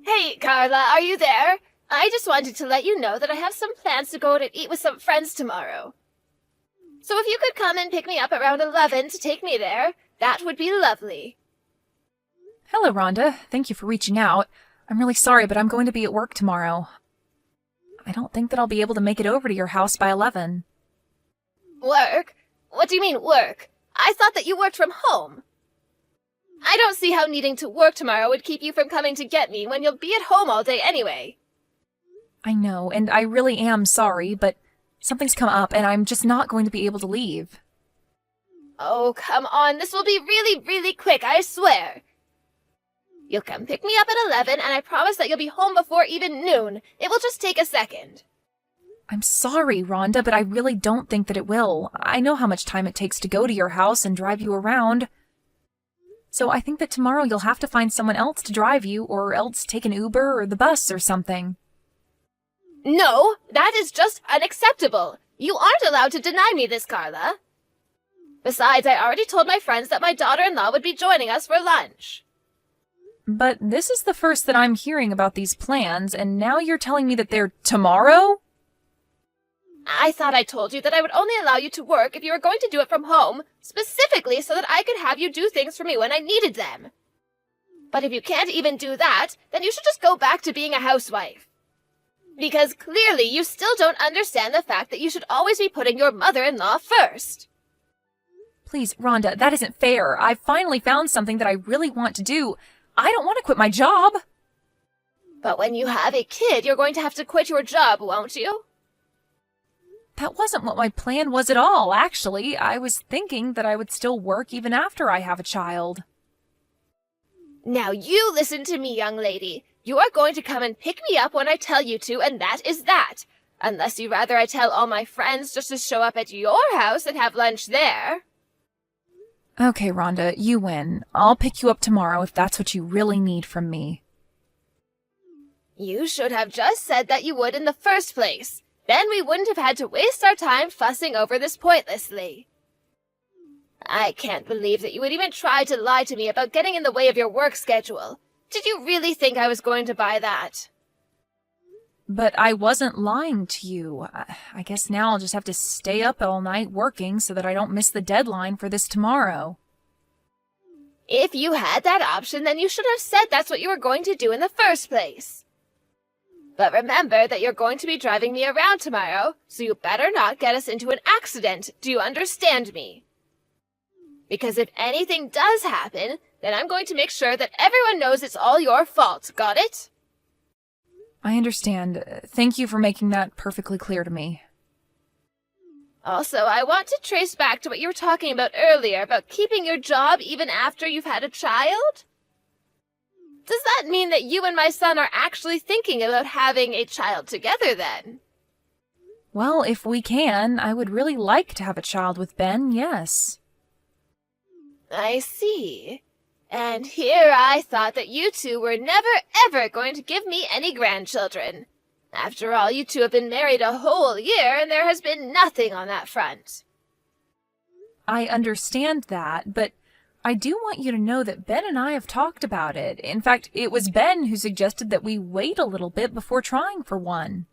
Hey, Carla, are you there? I just wanted to let you know that I have some plans to go out and eat with some friends tomorrow. So if you could come and pick me up around 11 to take me there, that would be lovely. Hello, Rhonda. Thank you for reaching out. I'm really sorry, but I'm going to be at work tomorrow. I don't think that I'll be able to make it over to your house by 11. Work? What do you mean, work? I thought that you worked from home. I don't see how needing to work tomorrow would keep you from coming to get me when you'll be at home all day anyway. I know, and I really am sorry, but something's come up and I'm just not going to be able to leave. Oh, come on. This will be really, really quick, I swear. You'll come pick me up at 11, and I promise that you'll be home before even noon. It will just take a second. I'm sorry, Rhonda, but I really don't think that it will. I know how much time it takes to go to your house and drive you around. So I think that tomorrow you'll have to find someone else to drive you, or else take an Uber or the bus or something. No, that is just unacceptable. You aren't allowed to deny me this, Carla. Besides, I already told my friends that my daughter-in-law would be joining us for lunch. But this is the first that I'm hearing about these plans, and now you're telling me that they're tomorrow? I thought I told you that I would only allow you to work if you were going to do it from home, specifically so that I could have you do things for me when I needed them. But if you can't even do that, then you should just go back to being a housewife. Because clearly you still don't understand the fact that you should always be putting your mother-in-law first. Please, Rhonda, that isn't fair. I've finally found something that I really want to do. I don't want to quit my job. But when you have a kid, you're going to have to quit your job, won't you? That wasn't what my plan was at all, actually. I was thinking that I would still work even after I have a child. Now you listen to me, young lady. You are going to come and pick me up when I tell you to, and that is that. Unless you'd rather I tell all my friends just to show up at your house and have lunch there. Okay, Rhonda, you win. I'll pick you up tomorrow if that's what you really need from me. You should have just said that you would in the first place. Then we wouldn't have had to waste our time fussing over this pointlessly. I can't believe that you would even try to lie to me about getting in the way of your work schedule. Did you really think I was going to buy that? But I wasn't lying to you. I guess now I'll just have to stay up all night working so that I don't miss the deadline for this tomorrow. If you had that option, then you should have said that's what you were going to do in the first place. But remember that you're going to be driving me around tomorrow, so you better not get us into an accident. Do you understand me? Because if anything does happen, then I'm going to make sure that everyone knows it's all your fault. Got it? I understand. Thank you for making that perfectly clear to me. Also, I want to trace back to what you were talking about earlier about keeping your job even after you've had a child. Does that mean that you and my son are actually thinking about having a child together then? Well, if we can, I would really like to have a child with Ben, yes. I see. And here I thought that you two were never, ever going to give me any grandchildren. After all, you two have been married a whole year, and there has been nothing on that front. I understand that, but I do want you to know that Ben and I have talked about it. In fact, it was Ben who suggested that we wait a little bit before trying for one.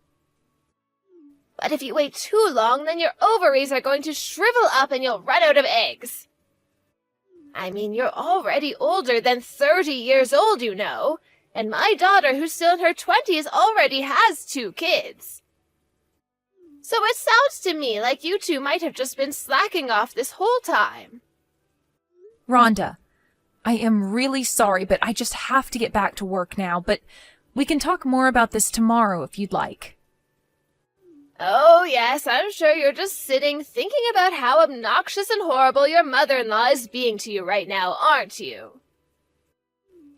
But if you wait too long, then your ovaries are going to shrivel up and you'll run out of eggs. I mean, you're already older than 30 years old, you know, and my daughter, who's still in her 20s, already has 2 kids. So it sounds to me like you two might have just been slacking off this whole time. Rhonda, I am really sorry, but I just have to get back to work now, but we can talk more about this tomorrow if you'd like. Oh, yes, I'm sure you're just sitting thinking about how obnoxious and horrible your mother-in-law is being to you right now, aren't you?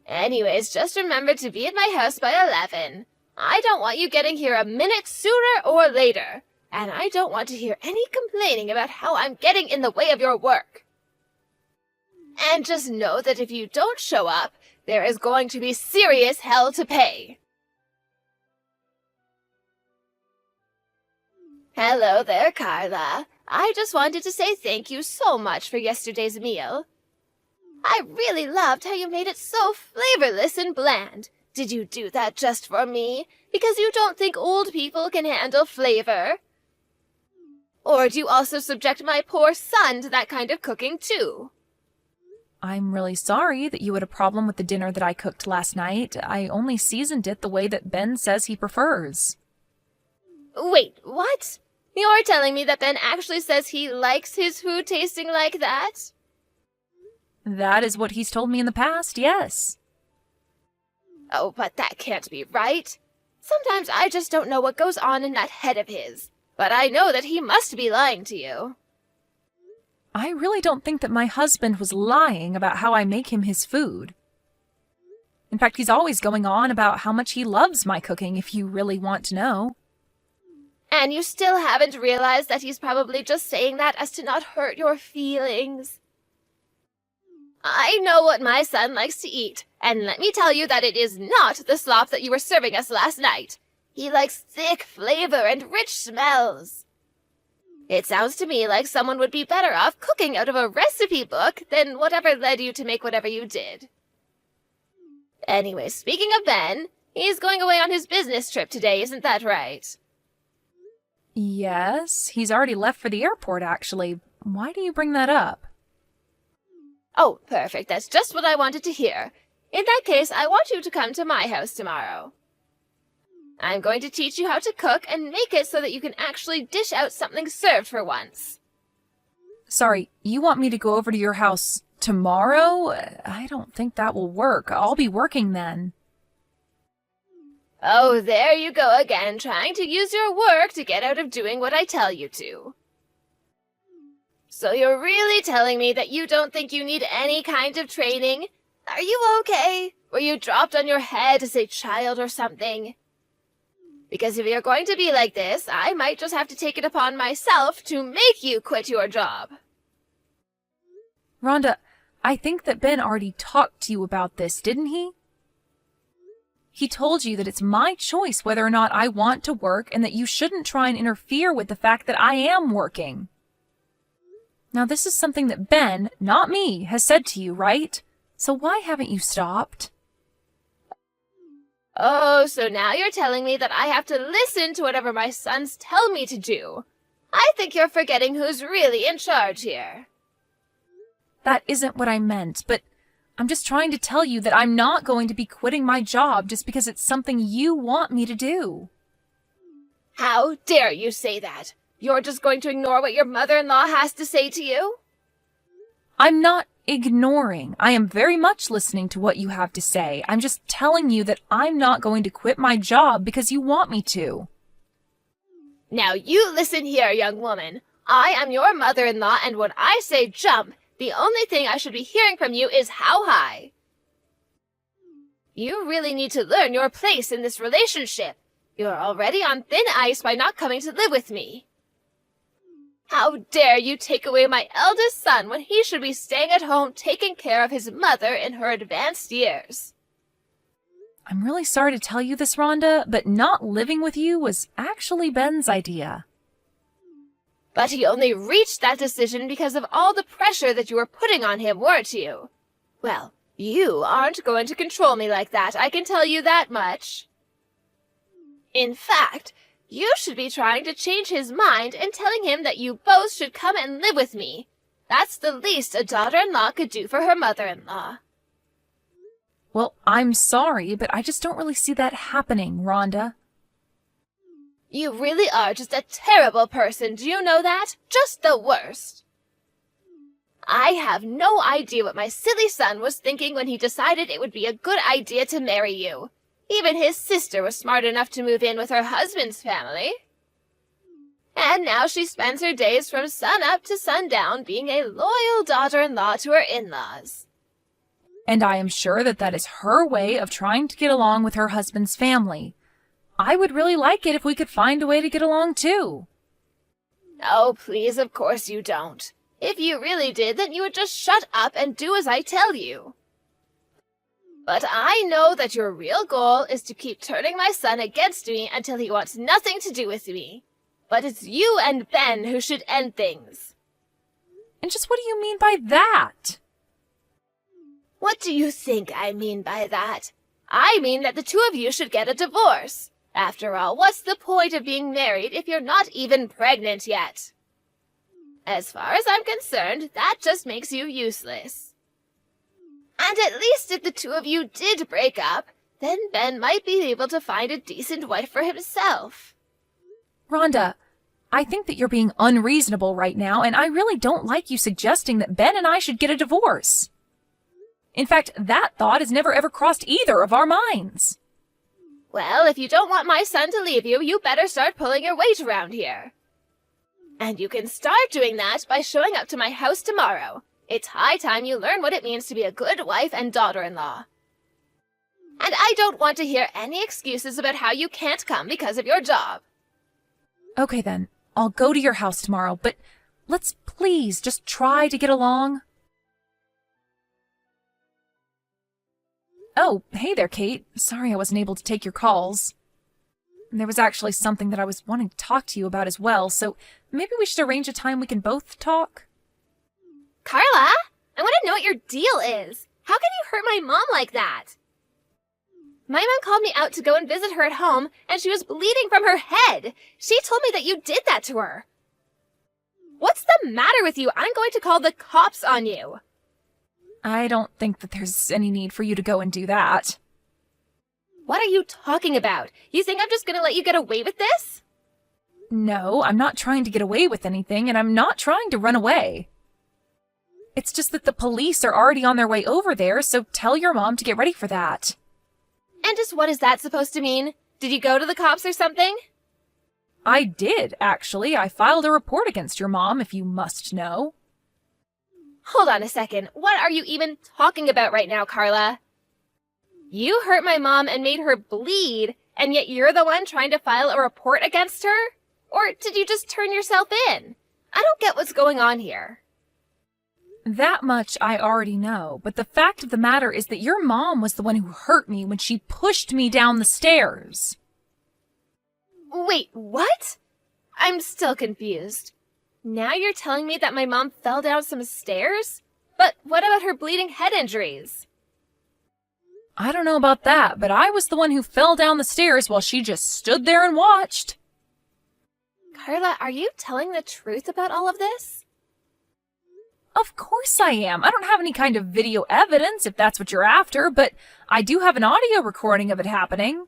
Anyways, just remember to be at my house by 11. I don't want you getting here a minute sooner or later, and I don't want to hear any complaining about how I'm getting in the way of your work. And just know that if you don't show up, there is going to be serious hell to pay. Hello there, Carla. I just wanted to say thank you so much for yesterday's meal. I really loved how you made it so flavorless and bland. Did you do that just for me? Because you don't think old people can handle flavor? Or do you also subject my poor son to that kind of cooking too? I'm really sorry that you had a problem with the dinner that I cooked last night. I only seasoned it the way that Ben says he prefers. Wait, what? You're telling me that Ben actually says he likes his food tasting like that? That is what he's told me in the past, yes. Oh, but that can't be right. Sometimes I just don't know what goes on in that head of his. But I know that he must be lying to you. I really don't think that my husband was lying about how I make him his food. In fact, he's always going on about how much he loves my cooking, if you really want to know. And you still haven't realized that he's probably just saying that as to not hurt your feelings. I know what my son likes to eat, and let me tell you that it is not the slop that you were serving us last night. He likes thick flavor and rich smells. It sounds to me like someone would be better off cooking out of a recipe book than whatever led you to make whatever you did. Anyway, speaking of Ben, he's going away on his business trip today, isn't that right? Yes, he's already left for the airport, actually. Why do you bring that up? Oh, perfect. That's just what I wanted to hear. In that case, I want you to come to my house tomorrow. I'm going to teach you how to cook and make it so that you can actually dish out something served for once. Sorry, you want me to go over to your house tomorrow? I don't think that will work. I'll be working then. Oh, there you go again, trying to use your work to get out of doing what I tell you to. So you're really telling me that you don't think you need any kind of training? Are you okay? Were you dropped on your head as a child or something? Because if you're going to be like this, I might just have to take it upon myself to make you quit your job. Rhonda, I think that Ben already talked to you about this, didn't he? He told you that it's my choice whether or not I want to work and that you shouldn't try and interfere with the fact that I am working. Now, this is something that Ben, not me, has said to you, right? So why haven't you stopped? Oh, so now you're telling me that I have to listen to whatever my sons tell me to do. I think you're forgetting who's really in charge here. That isn't what I meant, but I'm just trying to tell you that I'm not going to be quitting my job just because it's something you want me to do. How dare you say that? You're just going to ignore what your mother-in-law has to say to you? I'm not ignoring. I am very much listening to what you have to say. I'm just telling you that I'm not going to quit my job because you want me to. Now you listen here, young woman. I am your mother-in-law, and when I say jump, the only thing I should be hearing from you is how high. You really need to learn your place in this relationship. You're already on thin ice by not coming to live with me. How dare you take away my eldest son when he should be staying at home taking care of his mother in her advanced years? I'm really sorry to tell you this, Rhonda, but not living with you was actually Ben's idea. But he only reached that decision because of all the pressure that you were putting on him, weren't you? Well, you aren't going to control me like that, I can tell you that much. In fact, you should be trying to change his mind and telling him that you both should come and live with me. That's the least a daughter-in-law could do for her mother-in-law. Well, I'm sorry, but I just don't really see that happening, Rhonda. You really are just a terrible person, do you know that? Just the worst. I have no idea what my silly son was thinking when he decided it would be a good idea to marry you. Even his sister was smart enough to move in with her husband's family. And now she spends her days from sun-up to sundown being a loyal daughter-in-law to her in-laws. And I am sure that that is her way of trying to get along with her husband's family. I would really like it if we could find a way to get along too. Oh, please, of course you don't. If you really did, then you would just shut up and do as I tell you. But I know that your real goal is to keep turning my son against me until he wants nothing to do with me. But it's you and Ben who should end things. And just what do you mean by that? What do you think I mean by that? I mean that the two of you should get a divorce. After all, what's the point of being married if you're not even pregnant yet? As far as I'm concerned, that just makes you useless. And at least if the two of you did break up, then Ben might be able to find a decent wife for himself. Rhonda, I think that you're being unreasonable right now, and I really don't like you suggesting that Ben and I should get a divorce. In fact, that thought has never ever crossed either of our minds. Well, if you don't want my son to leave you, you better start pulling your weight around here. And you can start doing that by showing up to my house tomorrow. It's high time you learn what it means to be a good wife and daughter-in-law. And I don't want to hear any excuses about how you can't come because of your job. Okay then, I'll go to your house tomorrow, but let's please just try to get along. Oh, hey there, Kate. Sorry I wasn't able to take your calls. There was actually something that I was wanting to talk to you about as well, so maybe we should arrange a time we can both talk. Carla, I want to know what your deal is. How can you hurt my mom like that? My mom called me out to go and visit her at home, and she was bleeding from her head. She told me that you did that to her. What's the matter with you? I'm going to call the cops on you. I don't think that there's any need for you to go and do that. What are you talking about? You think I'm just going to let you get away with this? No, I'm not trying to get away with anything, and I'm not trying to run away. It's just that the police are already on their way over there, so tell your mom to get ready for that. And just what is that supposed to mean? Did you go to the cops or something? I did, actually. I filed a report against your mom, if you must know. Hold on a second. What are you even talking about right now, Carla? You hurt my mom and made her bleed, and yet you're the one trying to file a report against her? Or did you just turn yourself in? I don't get what's going on here. That much I already know, but the fact of the matter is that your mom was the one who hurt me when she pushed me down the stairs. Wait, what? I'm still confused. Now you're telling me that my mom fell down some stairs? But what about her bleeding head injuries? I don't know about that, but I was the one who fell down the stairs while she just stood there and watched. Carla, are you telling the truth about all of this? Of course I am. I don't have any kind of video evidence, if that's what you're after, but I do have an audio recording of it happening.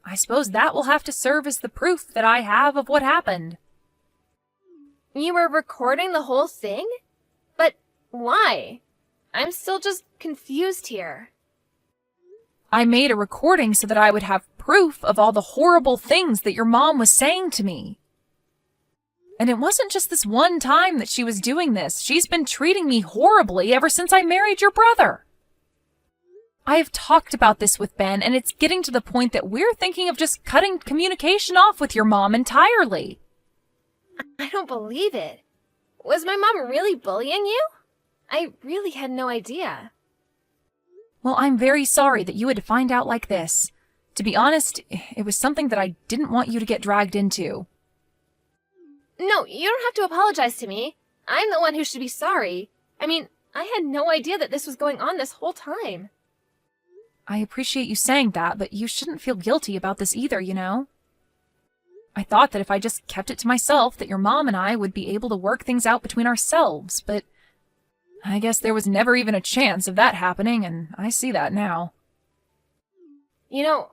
I suppose that will have to serve as the proof that I have of what happened. You were recording the whole thing? But why? I'm still just confused here. I made a recording so that I would have proof of all the horrible things that your mom was saying to me. And it wasn't just this one time that she was doing this. She's been treating me horribly ever since I married your brother. I have talked about this with Ben, and it's getting to the point that we're thinking of just cutting communication off with your mom entirely. I don't believe it. Was my mom really bullying you? I really had no idea. Well, I'm very sorry that you had to find out like this. To be honest, it was something that I didn't want you to get dragged into. No, you don't have to apologize to me. I'm the one who should be sorry. I mean, I had no idea that this was going on this whole time. I appreciate you saying that, but you shouldn't feel guilty about this either, you know? I thought that if I just kept it to myself, that your mom and I would be able to work things out between ourselves, but I guess there was never even a chance of that happening, and I see that now. You know,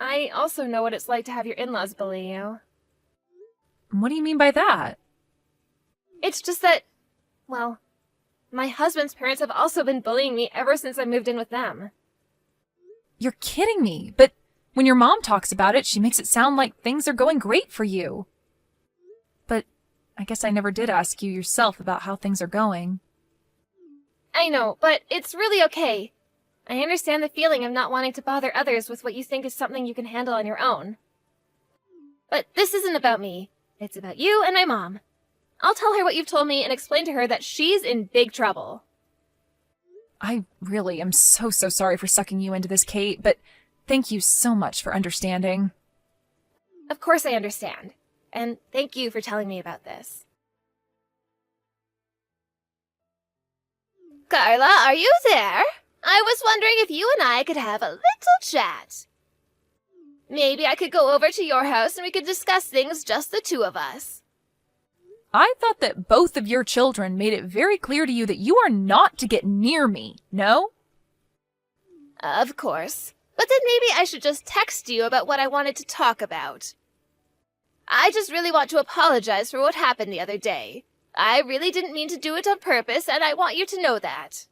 I also know what it's like to have your in-laws bully you. What do you mean by that? It's just that, well, my husband's parents have also been bullying me ever since I moved in with them. You're kidding me, but when your mom talks about it, she makes it sound like things are going great for you. But I guess I never did ask you yourself about how things are going. I know, but it's really okay. I understand the feeling of not wanting to bother others with what you think is something you can handle on your own. But this isn't about me. It's about you and my mom. I'll tell her what you've told me and explain to her that she's in big trouble. I really am so sorry for sucking you into this, Kate, but thank you so much for understanding. Of course I understand. And thank you for telling me about this. Carla, are you there? I was wondering if you and I could have a little chat. Maybe I could go over to your house and we could discuss things just the two of us. I thought that both of your children made it very clear to you that you are not to get near me, no? Of course. But then maybe I should just text you about what I wanted to talk about. I just really want to apologize for what happened the other day. I really didn't mean to do it on purpose, and I want you to know that.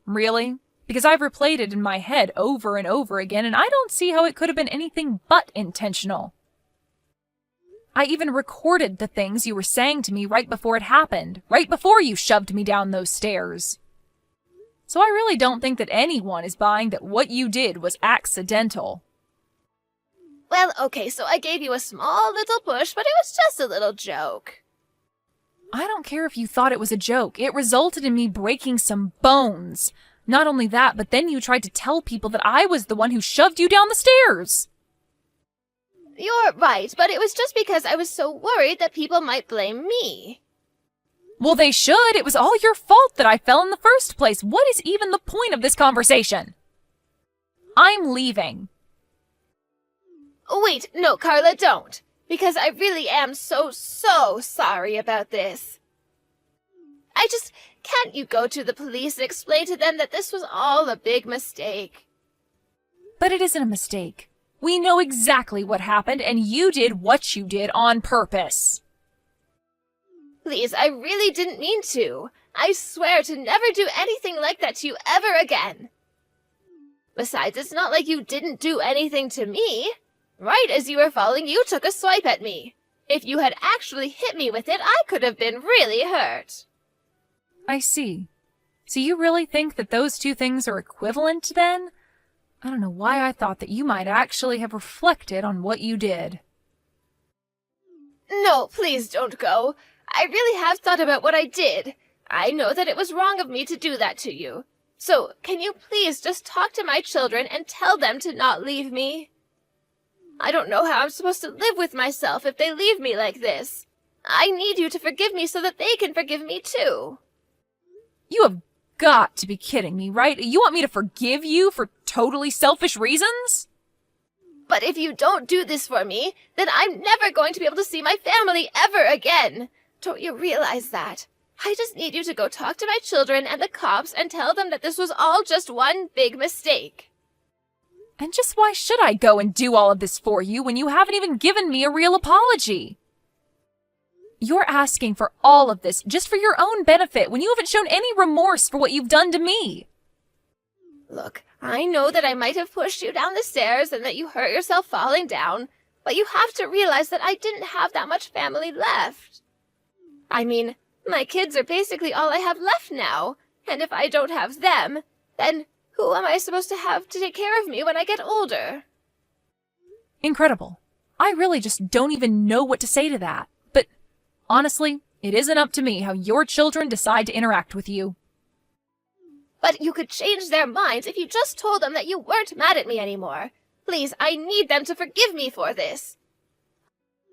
Really? Because I've replayed it in my head over and over again, and I don't see how it could have been anything but intentional. I even recorded the things you were saying to me right before it happened, right before you shoved me down those stairs. So I really don't think that anyone is buying that what you did was accidental. Well, okay, so I gave you a small little push, but it was just a little joke. I don't care if you thought it was a joke. It resulted in me breaking some bones. Not only that, but then you tried to tell people that I was the one who shoved you down the stairs. You're right, but it was just because I was so worried that people might blame me. Well, they should. It was all your fault that I fell in the first place. What is even the point of this conversation? I'm leaving. Wait, no, Carla, don't. Because I really am so sorry about this. Can't you go to the police and explain to them that this was all a big mistake? But it isn't a mistake. We know exactly what happened, and you did what you did on purpose. Please, I really didn't mean to. I swear to never do anything like that to you ever again. Besides, it's not like you didn't do anything to me. Right as you were falling, you took a swipe at me. If you had actually hit me with it, I could have been really hurt. I see. So you really think that those two things are equivalent, then? I don't know why I thought that you might actually have reflected on what you did. No, please don't go. I really have thought about what I did. I know that it was wrong of me to do that to you. So, can you please just talk to my children and tell them to not leave me? I don't know how I'm supposed to live with myself if they leave me like this. I need you to forgive me so that they can forgive me too. You have got to be kidding me, right? You want me to forgive you for totally selfish reasons? But if you don't do this for me, then I'm never going to be able to see my family ever again. Don't you realize that? I just need you to go talk to my children and the cops and tell them that this was all just one big mistake. And just why should I go and do all of this for you when you haven't even given me a real apology? You're asking for all of this just for your own benefit when you haven't shown any remorse for what you've done to me. Look, I know that I might have pushed you down the stairs and that you hurt yourself falling down, but you have to realize that I didn't have that much family left. I mean, my kids are basically all I have left now, and if I don't have them, then who am I supposed to have to take care of me when I get older? Incredible. I really just don't even know what to say to that. But honestly, it isn't up to me how your children decide to interact with you. But you could change their minds if you just told them that you weren't mad at me anymore. Please, I need them to forgive me for this.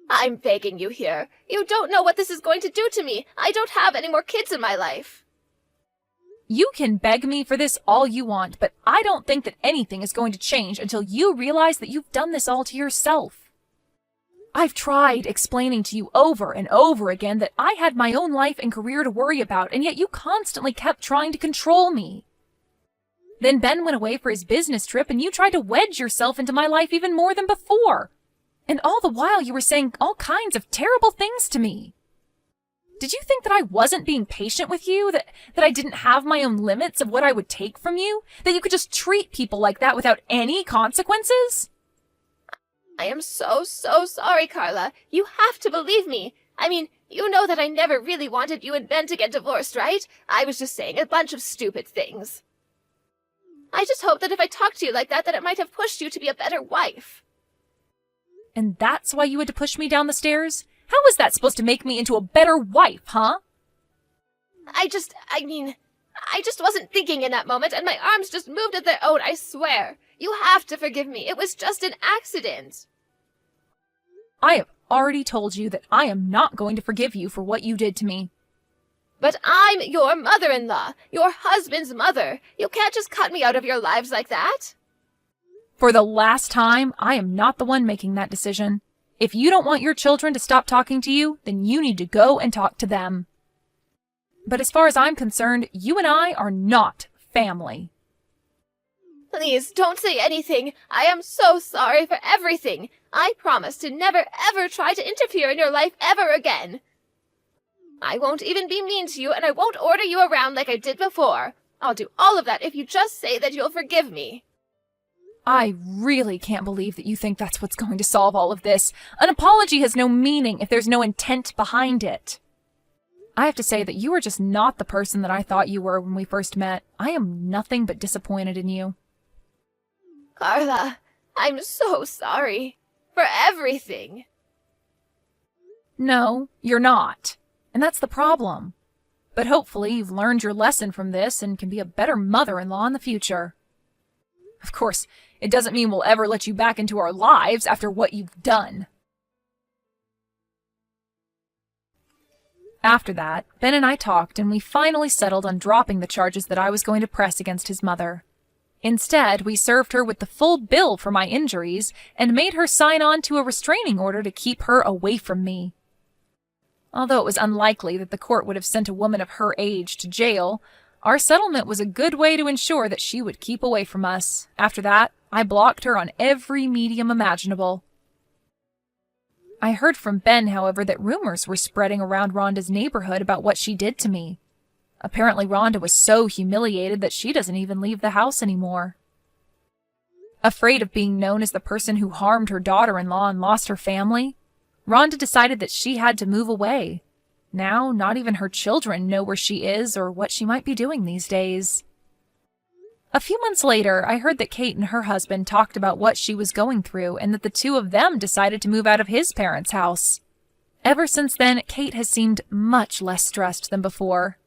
I'm begging you here. You don't know what this is going to do to me. I don't have any more kids in my life. You can beg me for this all you want, but I don't think that anything is going to change until you realize that you've done this all to yourself. I've tried explaining to you over and over again that I had my own life and career to worry about, and yet you constantly kept trying to control me. Then Ben went away for his business trip, and you tried to wedge yourself into my life even more than before. And all the while you were saying all kinds of terrible things to me. Did you think that I wasn't being patient with you? That I didn't have my own limits of what I would take from you? That you could just treat people like that without any consequences? I am so sorry, Carla. You have to believe me. I mean, you know that I never really wanted you and Ben to get divorced, right? I was just saying a bunch of stupid things. I just hope that if I talked to you like that it might have pushed you to be a better wife. And that's why you had to push me down the stairs? How was that supposed to make me into a better wife, huh? I just wasn't thinking in that moment, and my arms just moved of their own, I swear. You have to forgive me. It was just an accident. I have already told you that I am not going to forgive you for what you did to me. But I'm your mother-in-law, your husband's mother. You can't just cut me out of your lives like that. For the last time, I am not the one making that decision. If you don't want your children to stop talking to you, then you need to go and talk to them. But as far as I'm concerned, you and I are not family. Please, don't say anything. I am so sorry for everything. I promise to never ever try to interfere in your life ever again. I won't even be mean to you, and I won't order you around like I did before. I'll do all of that if you just say that you'll forgive me. I really can't believe that you think that's what's going to solve all of this. An apology has no meaning if there's no intent behind it. I have to say that you are just not the person that I thought you were when we first met. I am nothing but disappointed in you. Carla, I'm so sorry. For everything. No, you're not. And that's the problem. But hopefully you've learned your lesson from this and can be a better mother-in-law in the future. Of course, it doesn't mean we'll ever let you back into our lives after what you've done. After that, Ben and I talked, and we finally settled on dropping the charges that I was going to press against his mother. Instead, we served her with the full bill for my injuries and made her sign on to a restraining order to keep her away from me. Although it was unlikely that the court would have sent a woman of her age to jail, our settlement was a good way to ensure that she would keep away from us. After that, I blocked her on every medium imaginable. I heard from Ben, however, that rumors were spreading around Rhonda's neighborhood about what she did to me. Apparently, Rhonda was so humiliated that she doesn't even leave the house anymore. Afraid of being known as the person who harmed her daughter-in-law and lost her family, Rhonda decided that she had to move away. Now, not even her children know where she is or what she might be doing these days. A few months later, I heard that Kate and her husband talked about what she was going through and that the two of them decided to move out of his parents' house. Ever since then, Kate has seemed much less stressed than before.